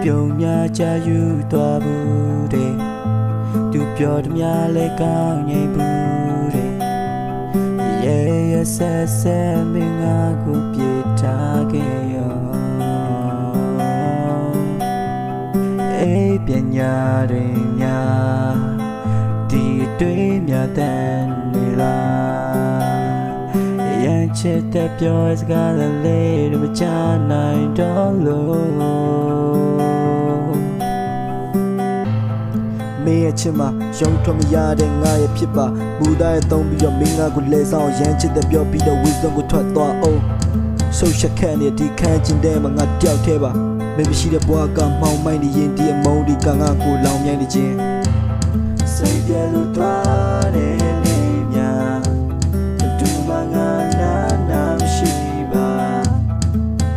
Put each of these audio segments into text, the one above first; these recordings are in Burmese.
ပြုံများကြယူသွားဘူးတဲ့သူပြောတများလဲကောင်းငိမ့်ဘူးတဲ့ရဲရဆက်ဆက်မင်းငါကိုပြေထားခဲ့ရောအေးပညာတွေများဒီတွေးများတန်နေလားရန်ချစ်တဲ့ပြောစကားလေးတွေမချနိုင်တော့လို့မေရဲ့ချစ်မှာရုံထွက်မရတဲ့ငါရဲ့ဖြစ်ပါဘူသားရဲ့သုံးပြီးတော့မင်းငါကိုလဲဆောင်ရမ်းချစ်တဲ့ပြောပြီးတော့ wisdom ကိုထွက်သွားအောင်ဆိုရှယ်ခန့်နဲ့ဒီခန့်ချင်းတဲ့မှာငါတယောက်သေးပါမင်းမရှိတဲ့ဘဝကမှောင်မိုင်းနေရင်ဒီအမုန်းဒီကငါကိုလောင်မြိုင်းနေခြင်းစိတ်ပြဲလို့သွားတယ်လေများတူမငါနာမရှိပါ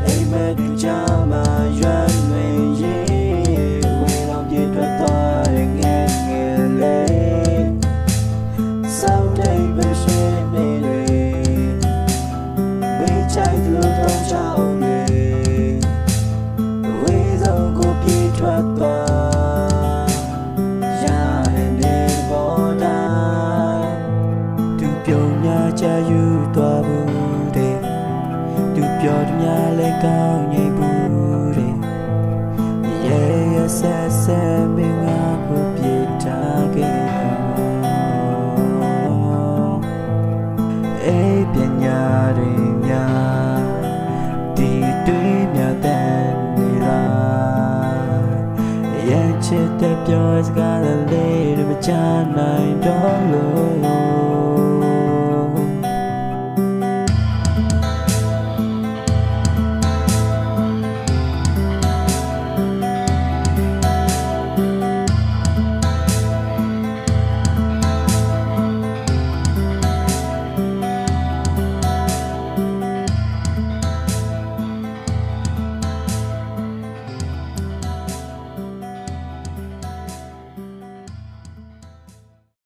အိမ်မက်တူချမှာရွမ်းနေရင်ဝေလောင်ပြေထွက်သွားတယ်ငယ်ငယ်လေးစောင်းတဲ့ဘယ်ရှိနေလဲဝေးချိုက်လို့တော့ချအောင်လေဝေးစုံကိုပြေထွက်သွားကြယူသွားဘူးတဲ့သူပြောတများလဲကောင်းငိမ့်ဘူးတဲ့ရဲရဆက်ဆက်မင်းငါကိုပြေထားခဲ့အေးပညာတွေများဒီတွေးများတန်နေလားရန်ချစ်တဲ့ပြောစကားလေးတွေမချနိုင်တော့လို့